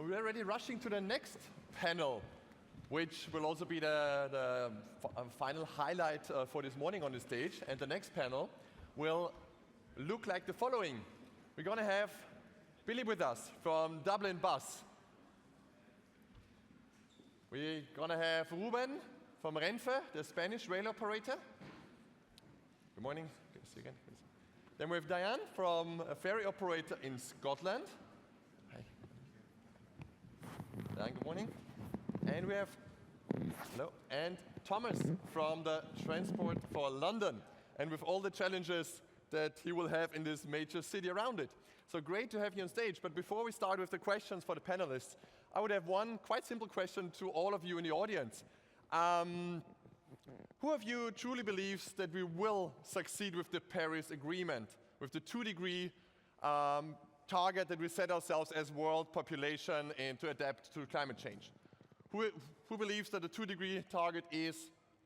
We're already rushing to the next panel, which will also be the final highlight for this morning on the stage. And the next panel will look like the following. We're going to have Billy with us from Dublin Bus. We're going to have Ruben from Renfe, the Spanish rail operator. Good morning. Good to see you again. Then we have Diane from a ferry operator in Scotland. Hi. Diane, good morning. And we have and Thomas from the Transport for London, and with all the challenges that he will have in this major city around it. So great to have you on stage. But before we start with the questions for the panelists, I would have one quite simple question to all of you in the audience. Who of you truly believes that we will succeed with the Paris Agreement, with the 2-degree target that we set ourselves as world population and to adapt to climate change? Who believes that the 2-degree target is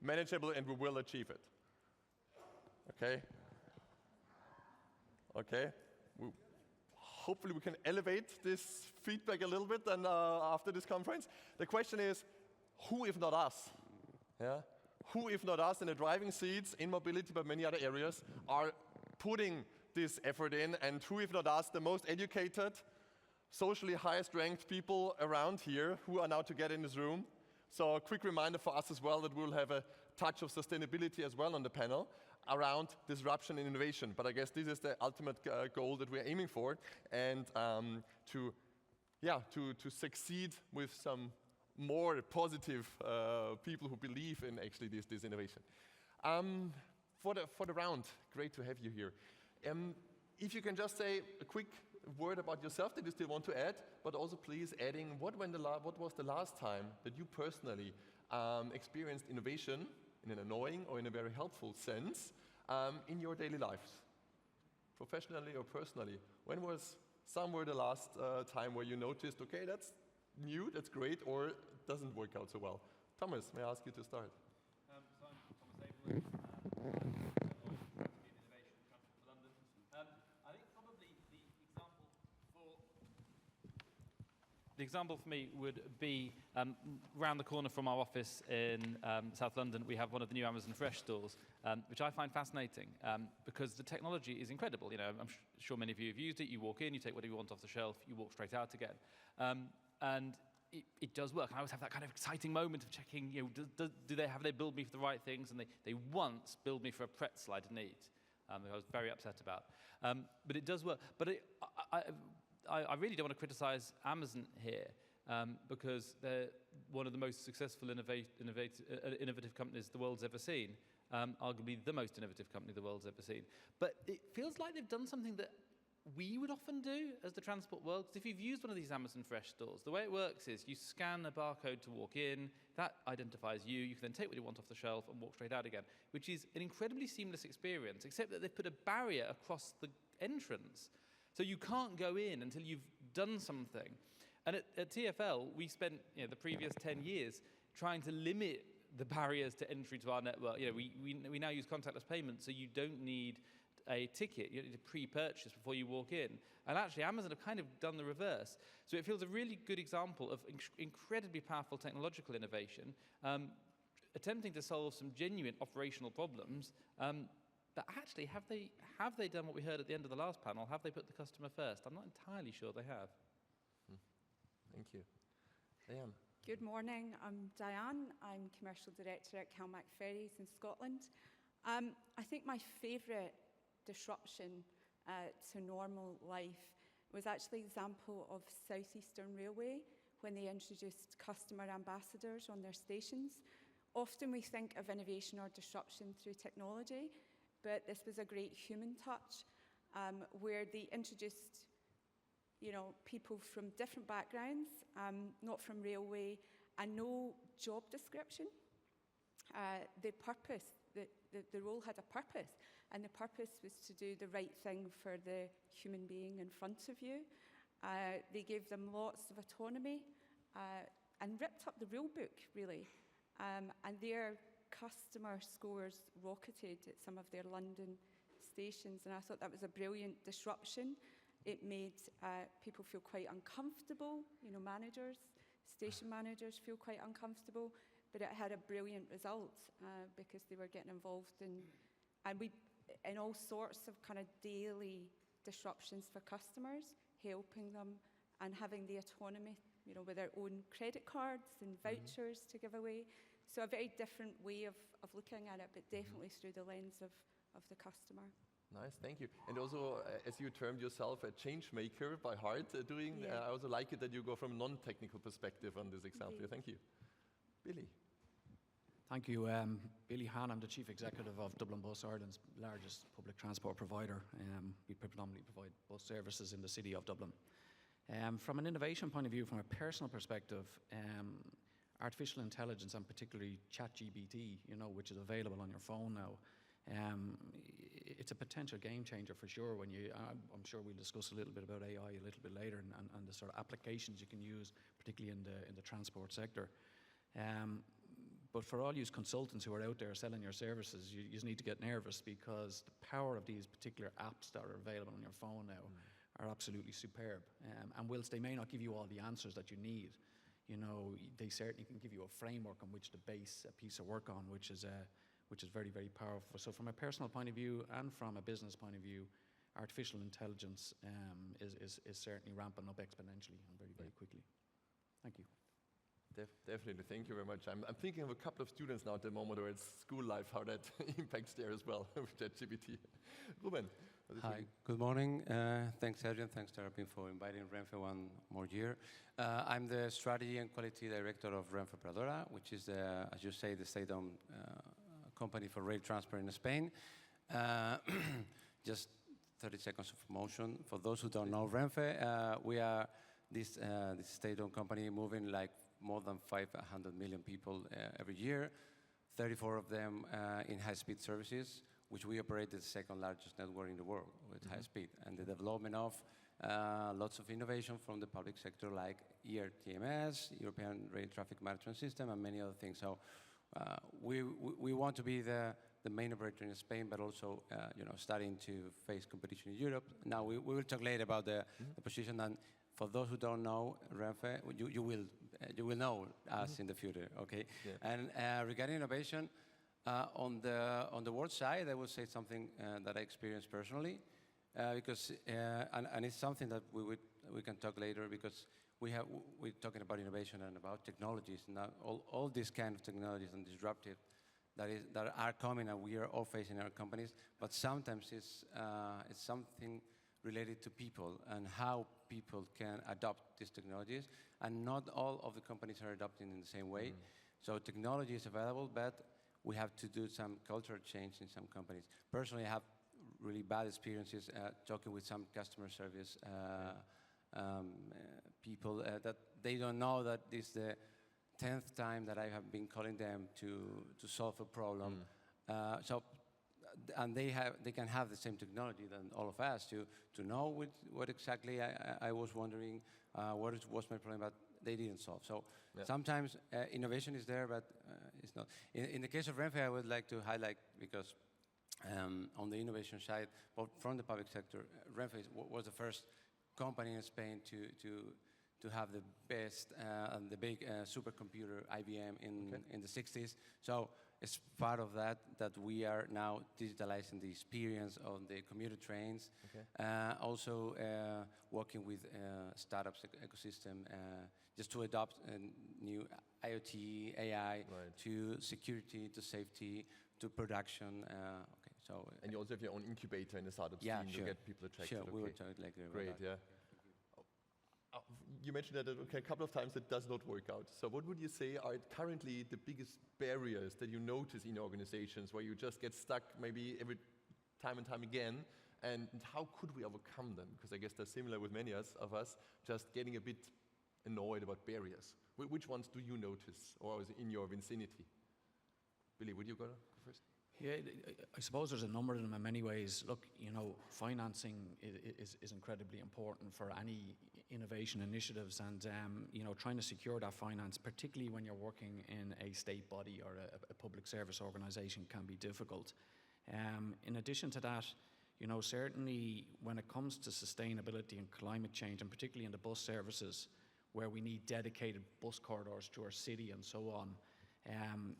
manageable and we will achieve it? Okay. Okay. Hopefully we can elevate this feedback a little bit and, after this conference. The question is, who if not us? Yeah? Who if not us in the driving seats, in mobility, but many other areas, are putting this effort in, and who if not us, the most educated, socially highest ranked people around here who are now together in this room. So a quick reminder for us as well that we'll have a touch of sustainability as well on the panel around disruption and innovation. But I guess this is the ultimate goal that we're aiming for, and to succeed with some more positive people who believe in actually this innovation. For the round, great to have you here. If you can just say a quick word about yourself that you still want to add, but also please adding what was the last time that you personally experienced innovation in an annoying or in a very helpful sense in your daily lives, professionally or personally. When was somewhere the last time where you noticed, okay, that's new, that's great, or it doesn't work out so well? Thomas, may I ask you to start? So I'm Thomas Ableman. Innovation Transport for London. I think probably the example for me would be round the corner from our office in South London. We have one of the new Amazon Fresh stores, which I find fascinating because the technology is incredible. You know, I'm sure many of you have used it. You walk in, you take whatever you want off the shelf, you walk straight out again, and it does work. And I always have that kind of exciting moment of checking, you know, have they billed me for the right things? And they once billed me for a pretzel I didn't eat. I was very upset about. But it does work. But I really don't want to criticize Amazon here because they're one of the most successful innovative companies the world's ever seen, arguably the most innovative company the world's ever seen. But it feels like they've done something that we would often do as the transport world. Because if you've used one of these Amazon Fresh stores, the way it works is you scan a barcode to walk in, that identifies you, you can then take what you want off the shelf and walk straight out again, which is an incredibly seamless experience, except that they've put a barrier across the entrance. So you can't go in until you've done something. And at TfL, we spent the previous 10 years trying to limit the barriers to entry to our network. You know, we now use contactless payments, so you don't need a ticket. You don't need to pre-purchase before you walk in. And actually, Amazon have kind of done the reverse. So it feels a really good example of incredibly powerful technological innovation, attempting to solve some genuine operational problems. But actually, have they done what we heard at the end of the last panel? Have they put the customer first? I'm not entirely sure they have. Thank you. Diane. Good morning. I'm Diane. I'm Commercial Director at CalMac Ferries in Scotland. I think my favourite disruption to normal life was actually an example of South Eastern Railway when they introduced customer ambassadors on their stations. Often we think of innovation or disruption through technology, but this was a great human touch where they introduced, people from different backgrounds, not from railway, and no job description. The purpose, the role had a purpose, and the purpose was to do the right thing for the human being in front of you. They gave them lots of autonomy and ripped up the rule book, really, and their customer scores rocketed at some of their London stations, and I thought that was a brilliant disruption. It made people feel quite uncomfortable, managers, station managers feel quite uncomfortable, but it had a brilliant result because they were getting involved in all sorts of kind of daily disruptions for customers, helping them and having the autonomy, with their own credit cards and vouchers to give away. So a very different way of looking at it, but definitely through the lens of the customer. Nice, thank you. And also, as you termed yourself a change maker by heart, I also like it that you go from a non-technical perspective on this example. Indeed. Thank you. Billy. Thank you. Billy Hann, I'm the Chief Executive of Dublin Bus, Ireland's largest public transport provider. We predominantly provide bus services in the city of Dublin. From an innovation point of view, from a personal perspective, artificial intelligence and particularly ChatGPT, which is available on your phone now, it's a potential game changer for sure. I'm sure we'll discuss a little bit about AI a little bit later and the sort of applications you can use, particularly in the transport sector. But for all you consultants who are out there selling your services, you just need to get nervous because the power of these particular apps that are available on your phone now are absolutely superb. And whilst they may not give you all the answers that you need, they certainly can give you a framework on which to base a piece of work on, which is very, very powerful. So from a personal point of view and from a business point of view, artificial intelligence is certainly ramping up exponentially and very, very quickly. Thank you. Definitely, thank you very much. I'm thinking of a couple of students now at the moment where it's school life, how that impacts there as well with ChatGPT. Ruben. Hi, good morning. Thanks, Adrian. Thanks, Dublin, for inviting Renfe one more year. I'm the Strategy and Quality Director of Renfe Pradora, which is, as you say, the state-owned company for rail transport in Spain. Just 30 seconds of promotion. For those who don't know Renfe, we are this state-owned company moving like more than 500 million people every year, 34 of them in high-speed services, which we operate the second largest network in the world with high speed, and the development of lots of innovation from the public sector like ERTMS, European Rail Traffic Management System, and many other things. So we want to be the main operator in Spain, but also starting to face competition in Europe. Now we will talk later about the position, and for those who don't know Renfe, you will know us in the future, okay? Yeah. And regarding innovation, on the world side, I will say something that I experienced personally, because and it's something that we can talk later, because we're talking about innovation and about technologies, and all these kind of technologies and disruptive that are coming, and we are all facing in our companies. But sometimes it's something related to people and how people can adopt these technologies, and not all of the companies are adopting in the same way. So technology is available, but we have to do some cultural change in some companies. Personally, I have really bad experiences talking with some customer service people that they don't know that this is the 10th time that I have been calling them to solve a problem. And they can have the same technology than all of us to know what exactly I was wondering, what was my problem, but they didn't solve. So sometimes innovation is there, but it's not. In the case of Renfe, I would like to highlight, because on the innovation side, from the public sector, Renfe was the first company in Spain to have the best and the big supercomputer IBM in the 60s. So it's part of that we are now digitalizing the experience on the commuter trains. Also working with startups ecosystem just to adopt a new IoT, AI, to security, to safety, to production. And you also have your own incubator in the startup scene to get people attracted. Sure, we will talk later about Great, that. You mentioned that a couple of times it does not work out. So what would you say are currently the biggest barriers that you notice in organizations where you just get stuck maybe every time and time again, and how could we overcome them? Because I guess they're similar with many of us, just getting a bit annoyed about barriers. Which ones do you notice, or is it in your vicinity? Billy, would you go first? Yeah, I suppose there's a number of them in many ways. Look, financing is incredibly important for any innovation initiatives, and trying to secure that finance, particularly when you're working in a state body or a public service organisation, can be difficult. In addition to that, You know, certainly when it comes to sustainability and climate change, and particularly in the bus services, where we need dedicated bus corridors to our city and so on,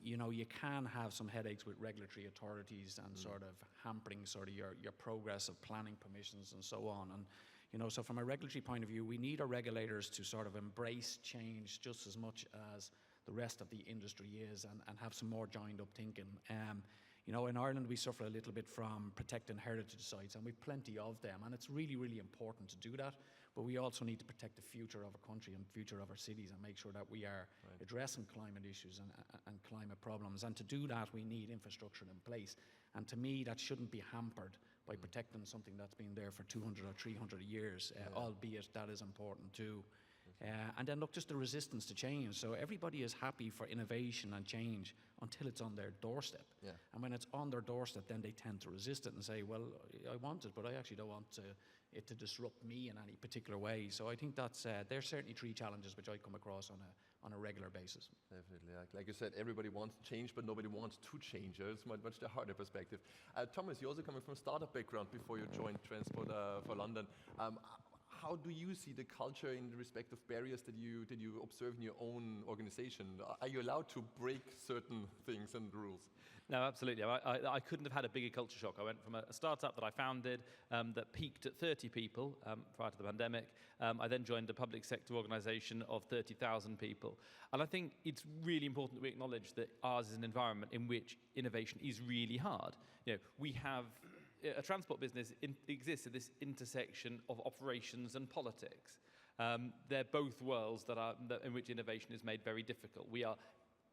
you know, you can have some headaches with regulatory authorities and sort of hampering sort of your progress of planning permissions and so on. And, you know, so from a regulatory point of view, we need our regulators to sort of embrace change just as much as the rest of the industry is, and have some more joined up thinking. You know, in Ireland, we suffer a little bit from protecting heritage sites, and we've plenty of them, and it's really, really important to do that. But we also need to protect the future of our country and future of our cities, and make sure that we are addressing climate issues and climate problems. And to do that, we need infrastructure in place. And to me, that shouldn't be hampered by protecting something that's been there for 200 or 300 years, albeit that is important too. And then look, just the resistance to change. So everybody is happy for innovation and change until it's on their doorstep. Yeah. And when it's on their doorstep, then they tend to resist it and say, well, I want it, but I actually don't want it to disrupt me in any particular way. So I think that's there's certainly three challenges which I come across on a regular basis. Definitely. Like you said, everybody wants change, but nobody wants to change. It's much the harder perspective. Thomas, you're also coming from a startup background before you joined Transport for London. How do you see the culture in respect of barriers that you observe in your own organization? Are you allowed to break certain things and rules? No, absolutely. I couldn't have had a bigger culture shock. I went from a startup that I founded that peaked at 30 people prior to the pandemic. I then joined a public sector organisation of 30,000 people. And I think it's really important that we acknowledge that ours is an environment in which innovation is really hard. You know, we have a transport business exists at this intersection of operations and politics. They're both worlds in which innovation is made very difficult. We are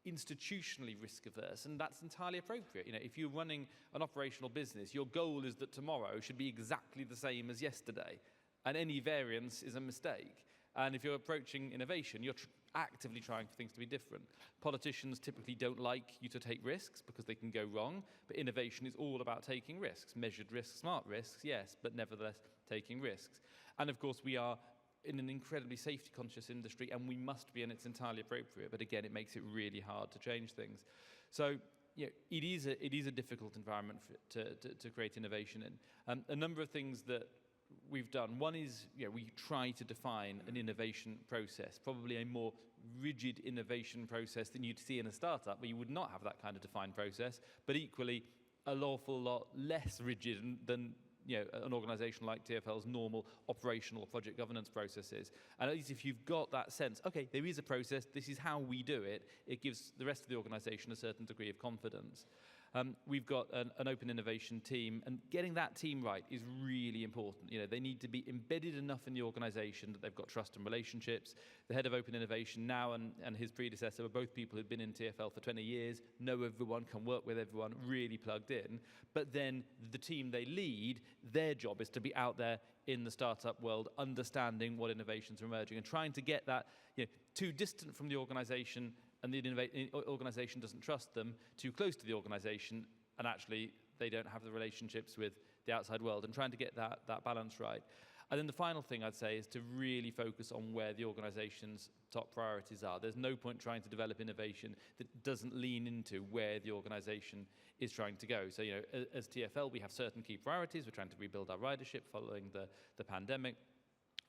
institutionally risk averse, and that's entirely appropriate. You know, if you're running an operational business, your goal is that tomorrow should be exactly the same as yesterday, and any variance is a mistake. And if you're approaching innovation, you're actively trying for things to be different. Politicians typically don't like you to take risks because they can go wrong, but innovation is all about taking risks. Measured risks, smart risks, yes, but nevertheless taking risks. And of course, we are in an incredibly safety-conscious industry, and we must be, and it's entirely appropriate. But again, it makes it really hard to change things. So, you know, it is a difficult environment to create innovation in. A number of things that we've done. One is, you know, we try to define an innovation process, probably a more rigid innovation process than you'd see in a startup, where you would not have that kind of defined process, but equally an awful lot less rigid than you know, an organisation like TfL's normal operational project governance processes. And at least if you've got that sense, okay, there is a process, this is how we do it, it gives the rest of the organisation a certain degree of confidence. We've got an open innovation team, and getting that team right is really important. You know, they need to be embedded enough in the organisation that they've got trust and relationships. The head of open innovation now and his predecessor were both people who'd been in TfL for 20 years, know everyone, can work with everyone, really plugged in. But then the team they lead, their job is to be out there in the startup world, understanding what innovations are emerging and trying to get that, you know, too distant from the organisation and the organisation doesn't trust them, too close to the organisation, and actually they don't have the relationships with the outside world, and trying to get that balance right. And then the final thing I'd say is to really focus on where the organisation's top priorities are. There's no point trying to develop innovation that doesn't lean into where the organisation is trying to go. So, you know, as TfL, we have certain key priorities. We're trying to rebuild our ridership following the pandemic.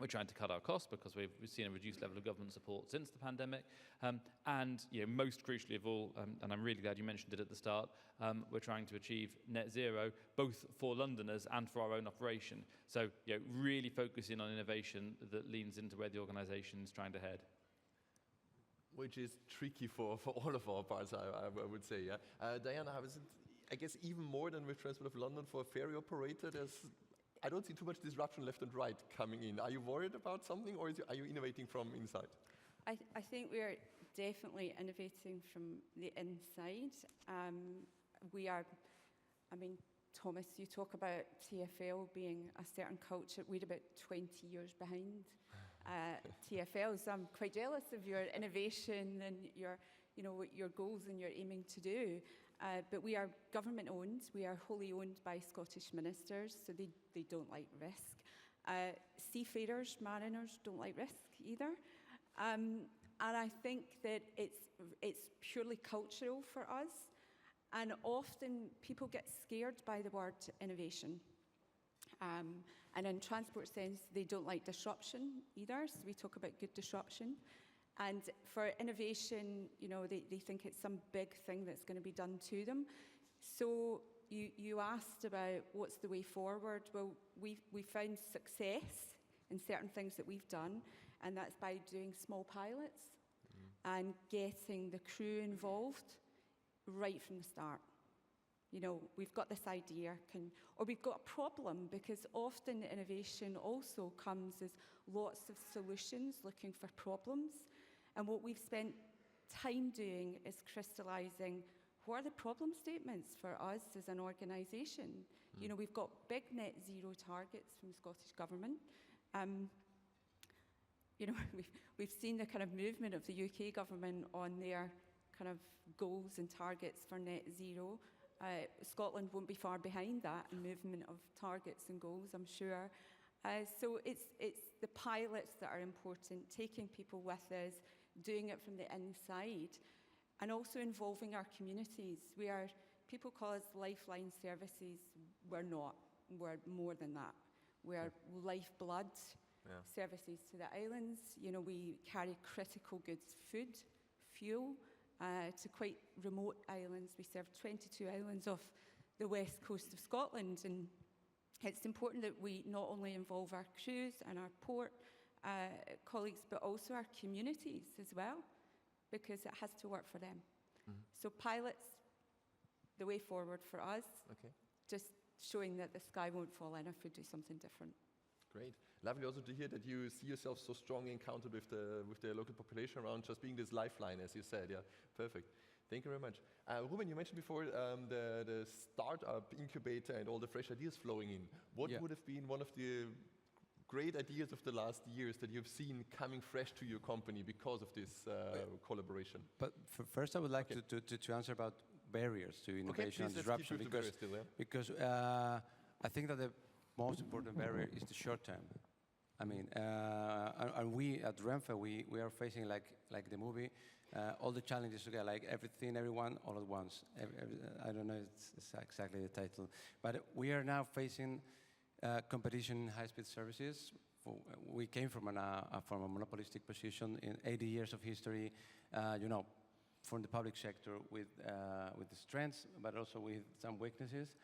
We're trying to cut our costs because we've seen a reduced level of government support since the pandemic. And, you know, most crucially of all, and I'm really glad you mentioned it at the start, we're trying to achieve net zero, both for Londoners and for our own operation. So, you know, really focusing on innovation that leans into where the organisation's trying to head. Which is tricky for all of our parts, I would say. Yeah? Diane, how is it, I guess, even more than with Transport of London for a ferry operator? I don't see too much disruption left and right coming in. Are you worried about something, or are you innovating from inside? I think we're definitely innovating from the inside. We are, I mean, Thomas, you talk about TfL being a certain culture. We're about 20 years behind TfL, so I'm quite jealous of your innovation and your goals and your aiming to do. But we are government owned. We are wholly owned by Scottish ministers, so they don't like risk. Seafarers, mariners don't like risk either. And I think that it's purely cultural for us. And often people get scared by the word innovation. And in transport sense, they don't like disruption either, so we talk about good disruption. And for innovation, they think it's some big thing that's going to be done to them. So you asked about what's the way forward. Well, we found success in certain things that we've done, and that's by doing small pilots and getting the crew involved right from the start. We've got this idea, or we've got a problem, because often innovation also comes as lots of solutions looking for problems. And what we've spent time doing is crystallising what are the problem statements for us as an organisation. We've got big net zero targets from the Scottish Government. We've seen the kind of movement of the UK government on their kind of goals and targets for net zero. Scotland won't be far behind that in movement of targets and goals, I'm sure. So it's the pilots that are important, taking people with us, doing it from the inside, and also involving our communities. People call us lifeline services. We're not. We're more than that. We're lifeblood services to the islands. We carry critical goods, food, fuel, to quite remote islands. We serve 22 islands off the west coast of Scotland, and it's important that we not only involve our crews and our port colleagues, but also our communities as well, because it has to work for them. So pilots, the way forward for us, just showing that the sky won't fall in if we do something different. Great. Lovely also to hear that you see yourself so strongly encountered with the local population around, just being this lifeline, as you said. Yeah, perfect. Thank you very much. Ruben, you mentioned before the startup incubator and all the fresh ideas flowing in. What would have been one of the great ideas of the last years that you've seen coming fresh to your company because of this collaboration? But first, I would like to answer about barriers to innovation and disruption, because I think that the most important barrier is the short term. I mean, and we at Renfe, we are facing, like the movie, all the challenges together, like everything, everyone, all at once. I don't know it's exactly the title, but we are now facing competition in high-speed services. We came from a monopolistic position in 80 years of history, from the public sector with the strengths, but also with some weaknesses.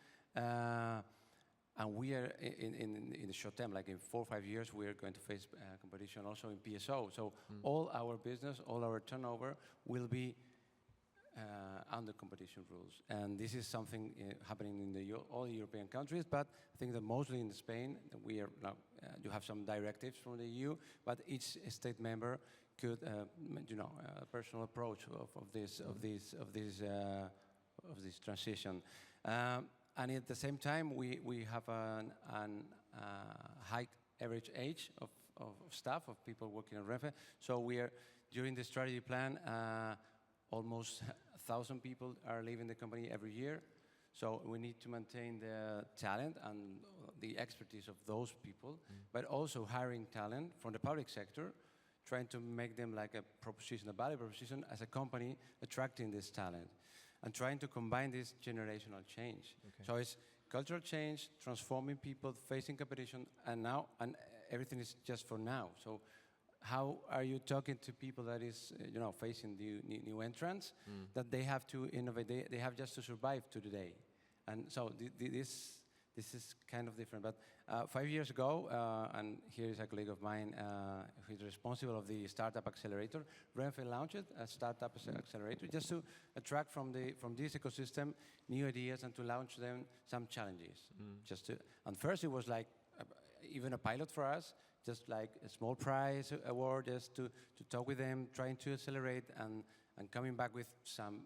And we are in the short term, like in 4 or 5 years, we are going to face competition also in PSO. So all our business, all our turnover will be under competition rules. And this is something happening in all European countries, but I think that mostly in Spain, we are now, you have some directives from the EU, but each state member could, a personal approach of this transition. And at the same time, we have a high average age of staff, of people working at Renfe. So we are, during the strategy plan, almost 1,000 people are leaving the company every year. So we need to maintain the talent and the expertise of those people, but also hiring talent from the public sector, trying to make them like a proposition, a value proposition as a company, attracting this talent, and trying to combine this generational change. So it's cultural change, transforming people, facing competition, and everything is just for now. So how are you talking to people that is, facing the new entrants, that they have to innovate, they have just to survive to today? And so this is kind of different. But 5 years ago, and here is a colleague of mine who is responsible of the Startup Accelerator, Renfe launched a Startup Accelerator just to attract from this ecosystem new ideas and to launch them some challenges. And first it was like even a pilot for us, just like a small prize award, just to talk with them, trying to accelerate and coming back with some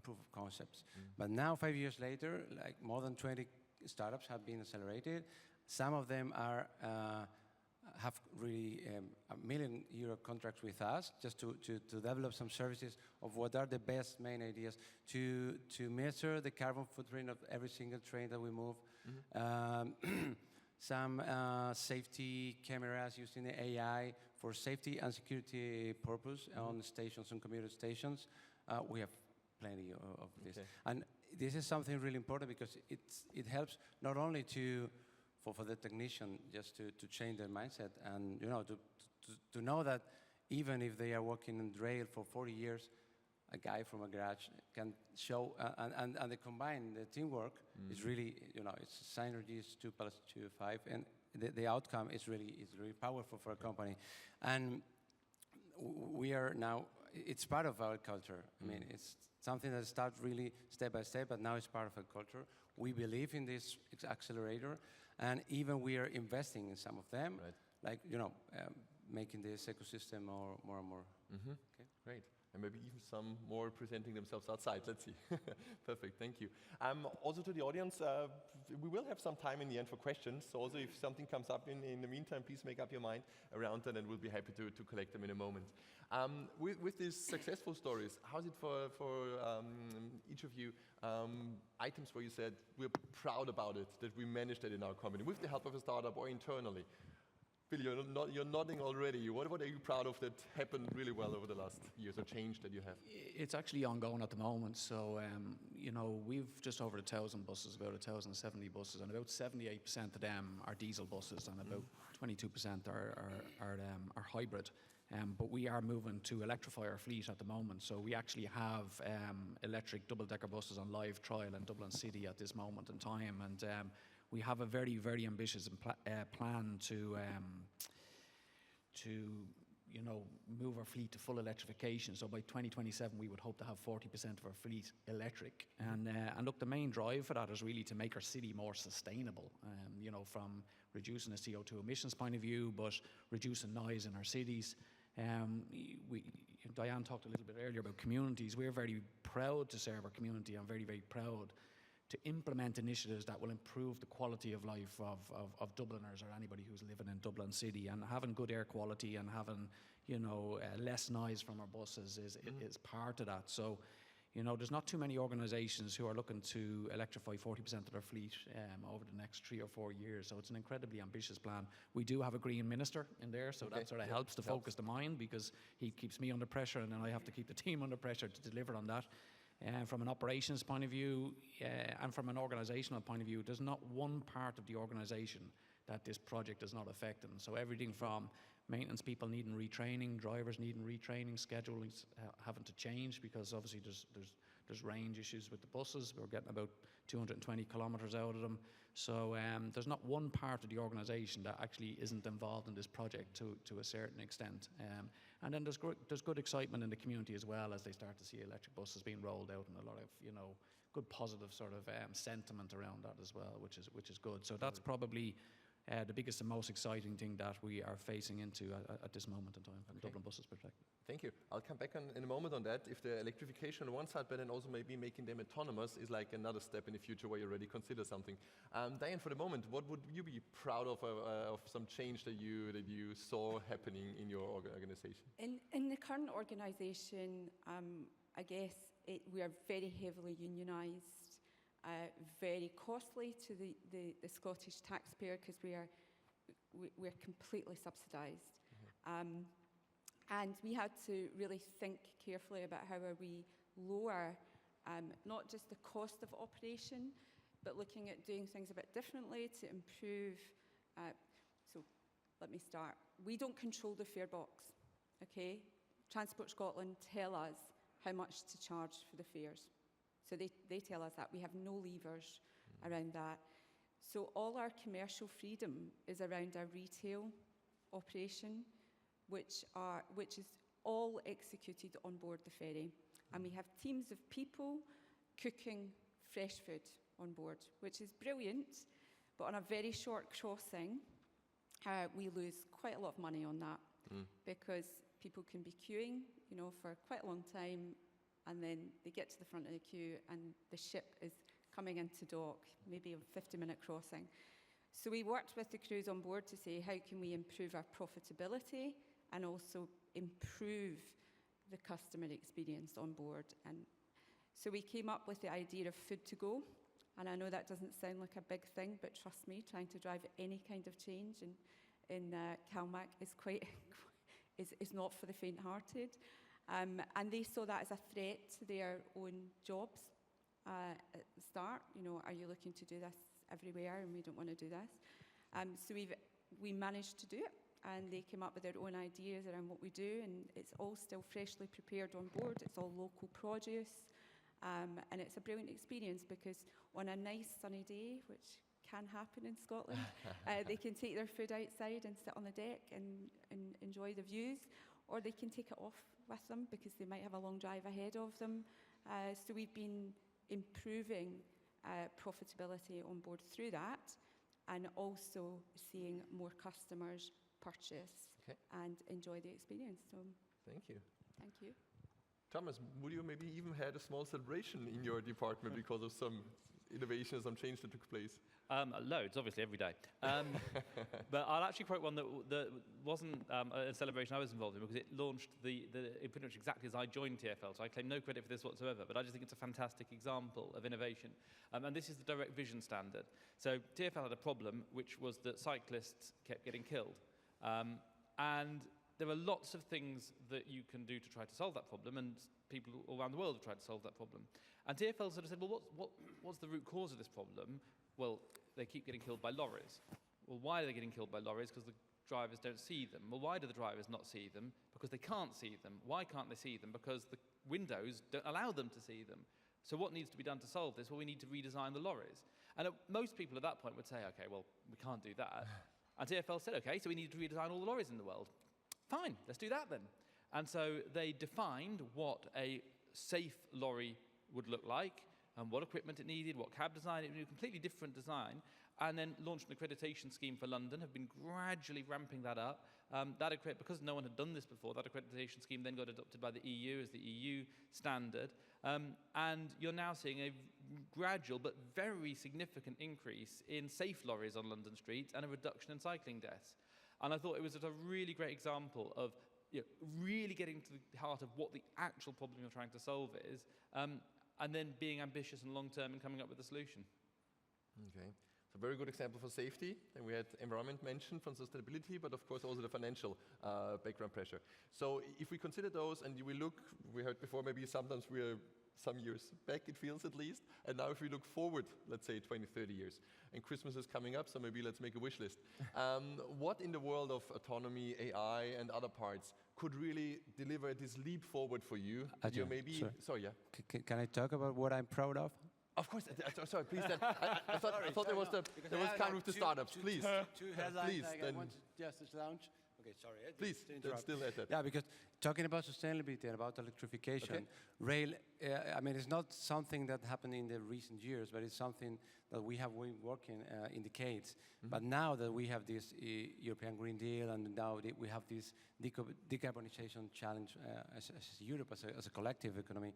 proof of concepts. But now, 5 years later, like more than 20 startups have been accelerated. Some of them have really €1 million contracts with us just to develop some services of what are the best main ideas to measure the carbon footprint of every single train that we move. Some safety cameras using the AI for safety and security purpose on stations, on commuter stations. We have plenty of this. And this is something really important because it helps not only for the technician just to change their mindset and, to know that even if they are working in rail for 40 years, a guy from a garage can show, and the combined, the teamwork is really, it's synergies, 2 + 2 = 5, and the outcome is really powerful for a company. And we are now, it's part of our culture. I mean, it's something that starts really step by step, but now it's part of our culture. We believe in this accelerator, and even we are investing in some of them, like, making this ecosystem more and more. Okay, great. And maybe even some more presenting themselves outside. Let's see. Perfect, thank you. Also to the audience, we will have some time in the end for questions. So also if something comes up in the meantime, please make up your mind around that, and we'll be happy to collect them in a moment. With these successful stories, how's it for each of you, items where you said, we're proud about it, that we managed it in our company, with the help of a startup or internally? Bill, you're nodding already. What are you proud of that happened really well over the last years, or change that you have? It's actually ongoing at the moment. So, we've just over 1,000 buses, about 1,070 buses, and about 78% of them are diesel buses, and about 22% are hybrid. But we are moving to electrify our fleet at the moment. So we actually have electric double-decker buses on live trial in Dublin City at this moment in time, and we have a very, very ambitious plan to move our fleet to full electrification. So by 2027, we would hope to have 40% of our fleet electric. And look, the main drive for that is really to make our city more sustainable, from reducing the CO2 emissions point of view, but reducing noise in our cities. Diane talked a little bit earlier about communities. We're very proud to serve our community. I'm very, very proud to implement initiatives that will improve the quality of life of Dubliners or anybody who's living in Dublin City, and having good air quality and having less noise from our buses is part of that. So there's not too many organisations who are looking to electrify 40% of their fleet over the next 3 or 4 years. So it's an incredibly ambitious plan. We do have a green minister in there, so that sort of helps to focus the mind, because he keeps me under pressure, and then I have to keep the team under pressure to deliver on that. From an operations point of view and from an organisational point of view, there's not one part of the organisation that this project is not affecting. So everything from maintenance people needing retraining, drivers needing retraining, scheduling having to change because obviously there's range issues with the buses. We're getting about 220 kilometres out of them. So there's not one part of the organisation that actually isn't involved in this project to a certain extent. And then there's good excitement in the community as well as they start to see electric buses being rolled out, and a lot of good positive sort of sentiment around that as well, which is good. So that's probably the biggest and most exciting thing that we are facing into at this moment in time from Dublin Buses' perspective. Thank you. I'll come back in a moment on that. If the electrification on one side, but then also maybe making them autonomous is like another step in the future where you already consider something. Diane, for the moment, what would you be proud of some change that you saw happening in your organization? In the current organisation, I guess we are very heavily unionised. Very costly to the Scottish taxpayer because we're completely subsidised. And we had to really think carefully about how we lower not just the cost of operation, but looking at doing things a bit differently to improve. So let me start. We don't control the fare box, okay? Transport Scotland tell us how much to charge for the fares. So they tell us that. We have no levers around that. So all our commercial freedom is around our retail operation, which is all executed on board the ferry. And we have teams of people cooking fresh food on board, which is brilliant. But on a very short crossing, we lose quite a lot of money on that because people can be queuing, for quite a long time, and then they get to the front of the queue and the ship is coming into dock, maybe a 50-minute crossing. So we worked with the crews on board to say, how can we improve our profitability and also improve the customer experience on board? And so we came up with the idea of food to go. And I know that doesn't sound like a big thing, but trust me, trying to drive any kind of change in CalMac is not for the faint-hearted. And they saw that as a threat to their own jobs at the start. Are you looking to do this everywhere? And we don't want to do this. So we managed to do it, and they came up with their own ideas around what we do, and it's all still freshly prepared on board. It's all local produce, and it's a brilliant experience because on a nice sunny day, which can happen in Scotland, they can take their food outside and sit on the deck and enjoy the views, or they can take it off with them because they might have a long drive ahead of them. So we've been improving profitability on board through that, and also seeing more customers purchase and enjoy the experience. So Thank you. thank you. Thomas, would you maybe even had a small celebration in your department because of some innovations, some change that took place? Loads, obviously, every day. But I'll actually quote one that wasn't a celebration I was involved in because it launched it pretty much exactly as I joined TfL, so I claim no credit for this whatsoever, but I just think it's a fantastic example of innovation. And this is the direct vision standard. So TfL had a problem, which was that cyclists kept getting killed. And there are lots of things that you can do to try to solve that problem, and people all around the world have tried to solve that problem. And TfL sort of said, well, what's the root cause of this problem? Well, they keep getting killed by lorries. Well, why are they getting killed by lorries? Because the drivers don't see them. Well, why do the drivers not see them? Because they can't see them. Why can't they see them? Because the windows don't allow them to see them. So what needs to be done to solve this? Well, we need to redesign the lorries. And most people at that point would say, okay, well, we can't do that. And TfL said, okay, so we need to redesign all the lorries in the world. Fine, let's do that then. And so they defined what a safe lorry would look like, and what equipment it needed, what cab design, it needed a completely different design, and then launched an accreditation scheme for London, have been gradually ramping that up. Because no one had done this before, that accreditation scheme then got adopted by the EU as the EU standard, and you're now seeing a gradual but very significant increase in safe lorries on London streets and a reduction in cycling deaths. And I thought it was a really great example of really getting to the heart of what the actual problem you're trying to solve is, and then being ambitious and long-term and coming up with a solution. Okay, so very good example for safety. And we had environment mentioned from sustainability, but of course also the financial background pressure. So if we consider those and we heard before, maybe sometimes we're some years back, it feels at least. And now if we look forward, let's say 20, 30 years, and Christmas is coming up, so maybe let's make a wish list. What in the world of autonomy, AI, and other parts could really deliver this leap forward for you? You maybe, sorry, yeah. Can I talk about what I'm proud of? Of course, sorry, please. Then. I thought there was kind of the startups. Please, two headlines. Please, like then. I want to just launch. Okay, sorry. Please, then still at that. Yeah, because talking about sustainability and about electrification, rail, I mean, it's not something that happened in the recent years, but it's something that we have been working in decades. But now that we have this European Green Deal, and now we have this decarbonization challenge as Europe, as a collective economy,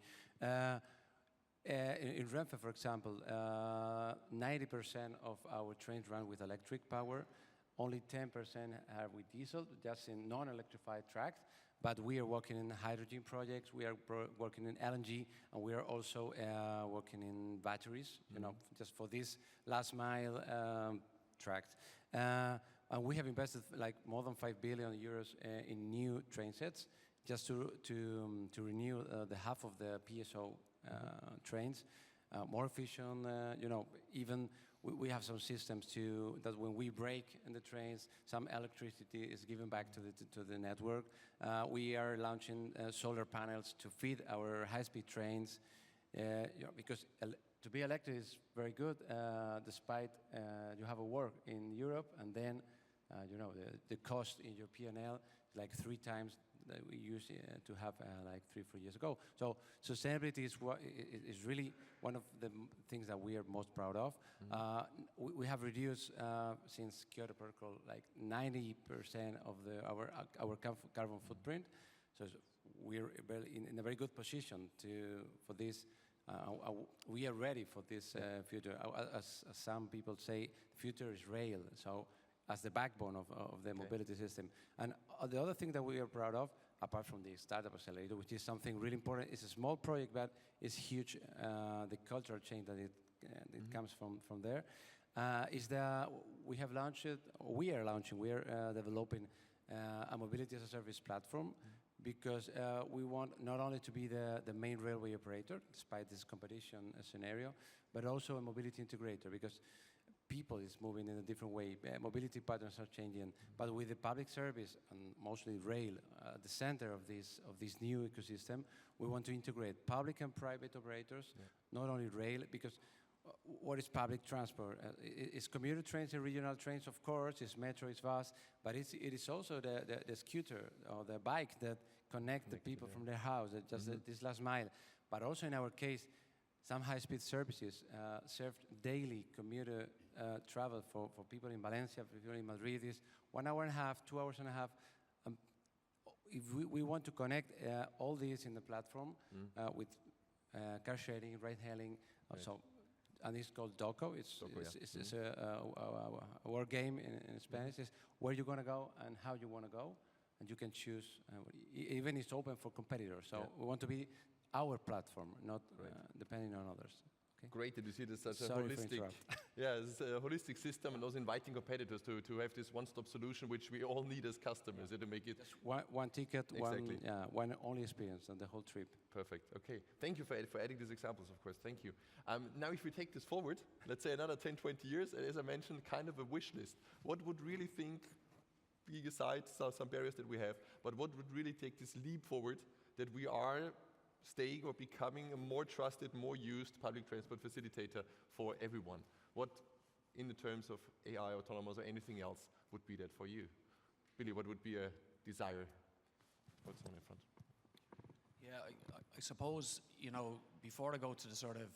in Renfe, for example, 90% of our trains run with electric power. Only 10% are with diesel, just in non-electrified tracks. But we are working in hydrogen projects, we are working in LNG, and we are also working in batteries, just for this last mile tracks. And we have invested like more than 5 billion euros in new train sets, just to renew the half of the PSO trains, more efficient, even we have some systems that when we brake in the trains, some electricity is given back to the network. We are launching solar panels to feed our high-speed trains, because to be electric is very good, despite you have a work in Europe, and then the cost in your P&L is like 3 times that we used to have like 3-4 years ago. So sustainability is really one of the things that we are most proud of. We have reduced since Kyoto Protocol like 90% of our carbon footprint. So we're in a very good position for this. We are ready for this future. As some people say, the future is rail. So as the backbone of the mobility system. And the other thing that we are proud of, apart from the Startup Accelerator, which is something really important, it's a small project, but it's huge, the cultural change that it comes from there, is that we are developing a mobility as a service platform, because we want not only to be the main railway operator, despite this competition scenario, but also a mobility integrator, because people is moving in a different way. Mobility patterns are changing. But with the public service and mostly rail at the center of this new ecosystem, we want to integrate public and private operators, not only rail, because what is public transport? It's commuter trains and regional trains, of course. It's metro, it's bus, but it is also the scooter or the bike that connect the people from their house, just this last mile. But also in our case, some high-speed services serve daily commuter travel for people in Valencia, for people in Madrid. Is 1 hour and a half, 2 hours and a half. If we want to connect all these in the platform with car sharing, ride-hailing, also. And it's called DOCO. It's a word game in Spanish. It's where you're going to go and how you want to go. And you can choose. Even it's open for competitors. So we want to be our platform, not depending on others. Okay. Great that you see this as a Sorry holistic, it's a holistic system, and also inviting competitors to have this one-stop solution, which we all need as customers to make it. Just one ticket, one only experience on the whole trip. Perfect. Okay. Thank you for adding these examples, of course. Thank you. Now, if we take this forward, let's say another 10, 20 years, as I mentioned, kind of a wish list. What would really be aside some barriers that we have, but what would really take this leap forward that we are staying or becoming a more trusted, more used public transport facilitator for everyone? What, in the terms of AI, autonomous, or anything else, would be that for you? Billy, what would be a desire? What's on your front? Yeah, I suppose, before I go to the sort of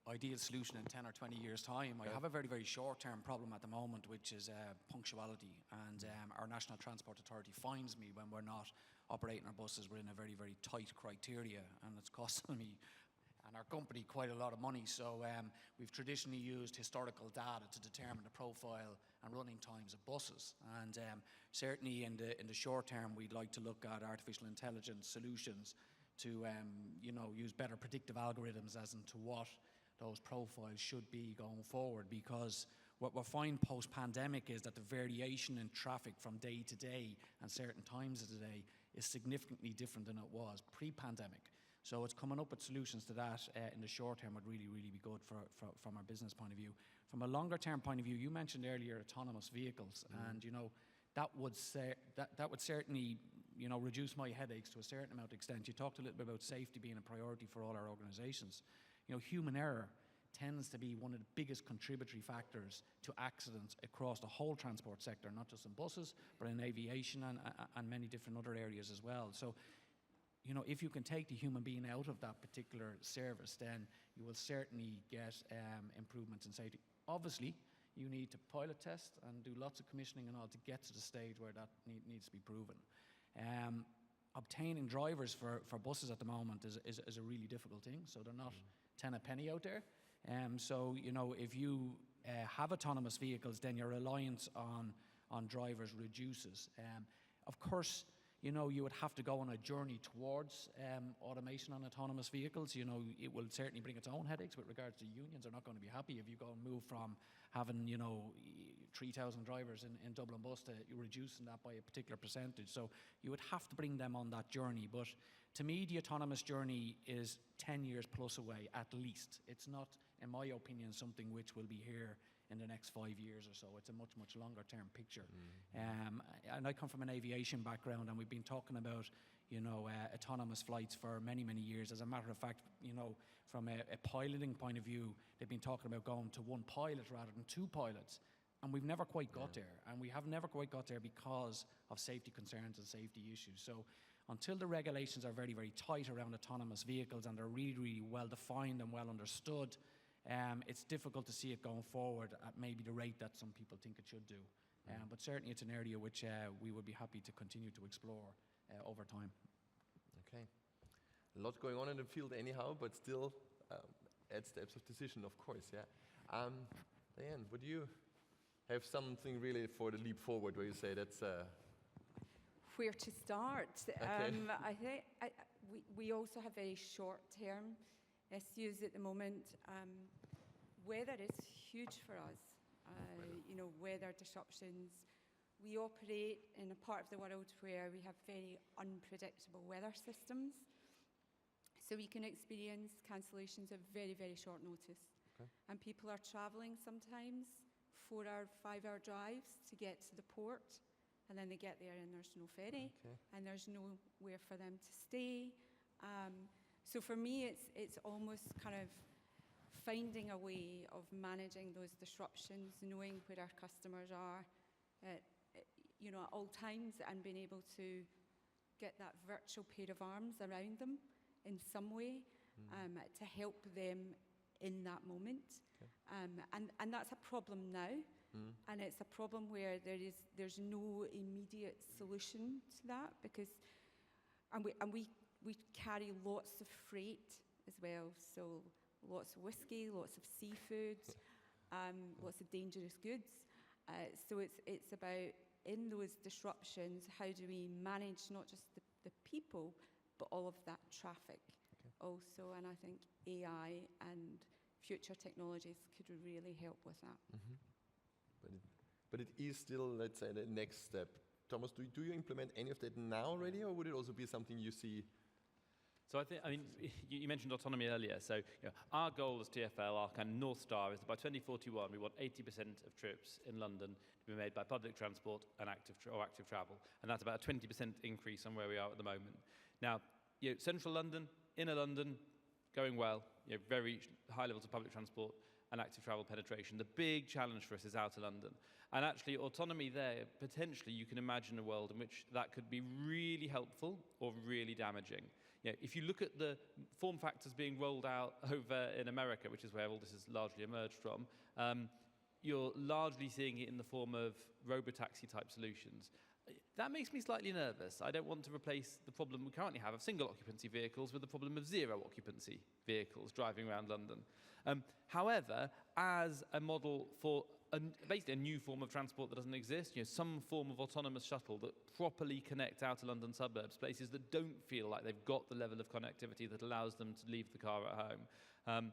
ideal solution in 10 or 20 years' time, I have a very, very short-term problem at the moment, which is punctuality. And our National Transport Authority fines me when we're not operating our buses within a very, very tight criteria, and it's costing me and our company quite a lot of money. So we've traditionally used historical data to determine the profile and running times of buses. And certainly in the short term, we'd like to look at artificial intelligence solutions to use better predictive algorithms as into what those profiles should be going forward, because what we're finding post-pandemic is that the variation in traffic from day to day and certain times of the day is significantly different than it was pre-pandemic. So it's coming up with solutions to that in the short term would really, really be good from our business point of view. From a longer term point of view, you mentioned earlier autonomous vehicles, and that would certainly reduce my headaches to a certain amount of extent. You talked a little bit about safety being a priority for all our organizations. Human error tends to be one of the biggest contributory factors to accidents across the whole transport sector, not just in buses, but in aviation and many different other areas as well. So, if you can take the human being out of that particular service, then you will certainly get improvements in safety. Obviously, you need to pilot test and do lots of commissioning and all to get to the stage where that needs to be proven. Obtaining drivers for buses at the moment is a really difficult thing, so they're not 10 a penny out there. So, if you have autonomous vehicles, then your reliance on drivers reduces. Of course, you would have to go on a journey towards automation on autonomous vehicles. It will certainly bring its own headaches with regards to unions. They're not going to be happy if you go and move from having, 3,000 drivers in Dublin bus to reducing that by a particular percentage. So you would have to bring them on that journey. But to me, the autonomous journey is 10 years plus away, at least. It's not, in my opinion, something which will be here in the next 5 years or so. It's a much, much longer term picture. And I come from an aviation background, and we've been talking about, autonomous flights for many, many years. As a matter of fact, from a piloting point of view, they've been talking about going to one pilot rather than two pilots. And we've never quite got there. And we have never quite got there because of safety concerns and safety issues. So until the regulations are very, very tight around autonomous vehicles and they're really, really well defined and well understood, it's difficult to see it going forward at maybe the rate that some people think it should do. But certainly it's an area which we would be happy to continue to explore over time. Okay. A lot going on in the field anyhow, but still at steps of decision, of course, Diane, would you have something really for the leap forward where you say that's... Where to start? Okay. I think we also have very short-term issues at the moment. Weather is huge for us. Weather disruptions. We operate in a part of the world where we have very unpredictable weather systems. So we can experience cancellations at very, very short notice. Okay. And people are travelling sometimes 4-hour, 5-hour drives to get to the port, and then they get there and there's no ferry, and there's nowhere for them to stay. So for me, it's almost kind of finding a way of managing those disruptions, knowing where our customers are at all times, and being able to get that virtual pair of arms around them in some way to help them in that moment. And that's a problem now, and it's a problem where there's no immediate solution to that, because we carry lots of freight as well, so lots of whiskey, lots of seafood, lots of dangerous goods. So it's about, in those disruptions, how do we manage not just the people, but all of that traffic also. And I think AI and future technologies could really help with that. But it is still, let's say, the next step. Thomas, do you implement any of that now already, or would it also be something you see? So you mentioned autonomy earlier. So our goal as TfL, our kind of North Star, is that by 2041 we want 80% of trips in London to be made by public transport and active travel, and that's about a 20% increase on where we are at the moment. Now, central London, inner London, going well. Very high levels of public transport and active travel penetration. The big challenge for us is outer London. And actually, autonomy there, potentially you can imagine a world in which that could be really helpful or really damaging. If you look at the form factors being rolled out over in America, which is where all this has largely emerged from, you're largely seeing it in the form of robotaxi type solutions. That makes me slightly nervous. I don't want to replace the problem we currently have of single occupancy vehicles with the problem of zero occupancy vehicles driving around London. However, as a model for basically a new form of transport that doesn't exist, some form of autonomous shuttle that properly connect outer London suburbs, places that don't feel like they've got the level of connectivity that allows them to leave the car at home.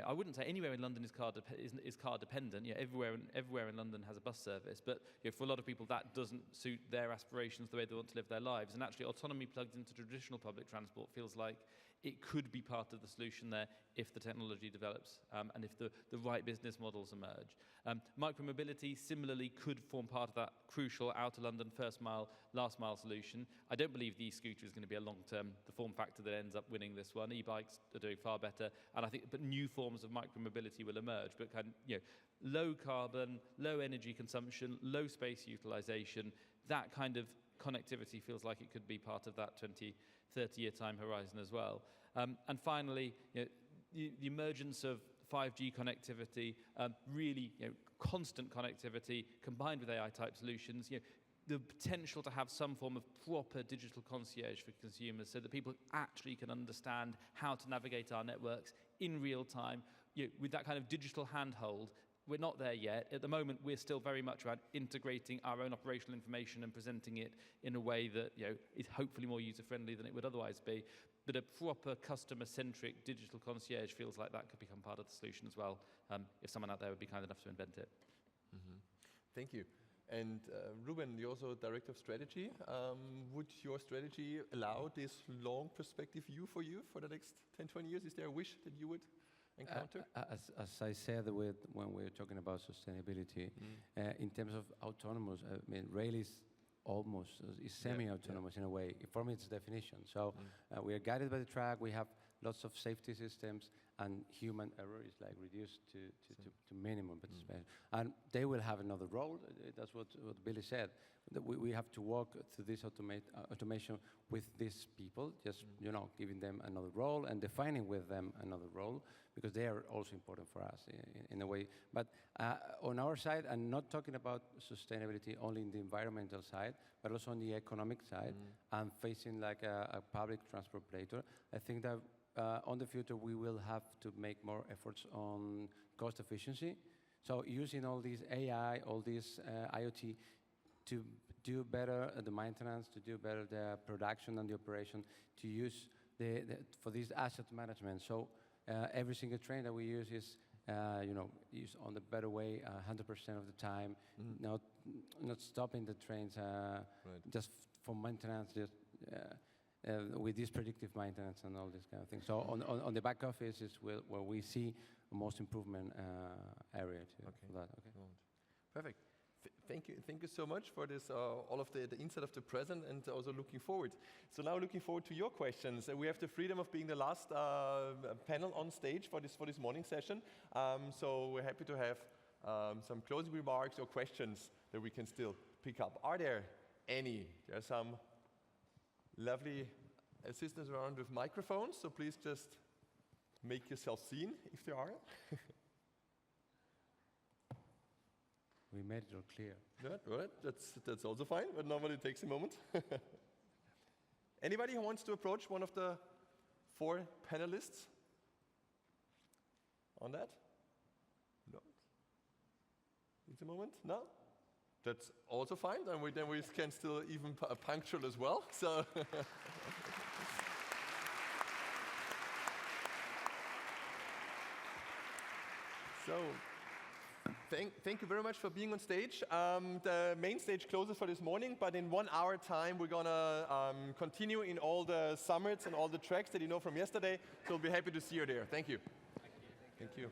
I wouldn't say anywhere in London is car dependent. Everywhere in London has a bus service, but for a lot of people that doesn't suit their aspirations, the way they want to live their lives. And actually, autonomy plugged into traditional public transport feels like it could be part of the solution there if the technology develops and if the right business models emerge. Micromobility similarly could form part of that crucial outer London first mile, last mile solution. I don't believe the e-scooter is going to be a long-term, the form factor that ends up winning this one. E-bikes are doing far better, and I think but new forms of micromobility will emerge, but low carbon, low energy consumption, low space utilization, that kind of connectivity feels like it could be part of that 20-30-year time horizon as well. And finally, the emergence of 5G connectivity, really constant connectivity combined with AI-type solutions, the potential to have some form of proper digital concierge for consumers so that people actually can understand how to navigate our networks in real time, with that kind of digital handhold. We're not there yet. At the moment, we're still very much around integrating our own operational information and presenting it in a way that is hopefully more user-friendly than it would otherwise be. But a proper customer-centric digital concierge feels like that could become part of the solution as well, if someone out there would be kind enough to invent it. Thank you. And Ruben, you're also Director of Strategy. Would your strategy allow this long perspective view for you for the next 10, 20 years? Is there a wish that you would encounter? As I said when we were talking about sustainability, in terms of autonomous, rail is almost semi-autonomous in a way. For me, it's a definition. So we are guided by the track. We have lots of safety systems, and human error is reduced to minimum. And they will have another role. That's what Billy said. That we have to walk through this automation with these people, just giving them another role and defining with them another role, because they are also important for us in a way. But on our side, I'm not talking about sustainability only in the environmental side, but also on the economic side. And facing a public transport operator, I think that on the future we will have to make more efforts on cost efficiency. So using all these AI, all these IoT to do better the maintenance, to do better the production and the operation, to use for this asset management. So every single train that we use is used on the better way 100% of the time, not stopping the trains just for maintenance, just with this predictive maintenance and all this kind of thing. So on the back office is where we see most improvement area to that. Okay. Perfect. Thank you so much for this, all of the insight of the present, and also looking forward. So now looking forward to your questions. We have the freedom of being the last panel on stage for this morning session. So we're happy to have some closing remarks or questions that we can still pick up. Are there any? There are some lovely assistants around with microphones, so please just make yourself seen if there are. We made it all clear. Right. That's also fine, but normally it takes a moment. Anybody who wants to approach one of the 4 panelists on that? No? It's a moment? No? That's also fine, then we can still even punctual as well. So. Thank you very much for being on stage. The main stage closes for this morning, but in 1 hour time, we're gonna continue in all the summits and all the tracks that you know from yesterday. So we'll be happy to see you there. Thank you. Thank you.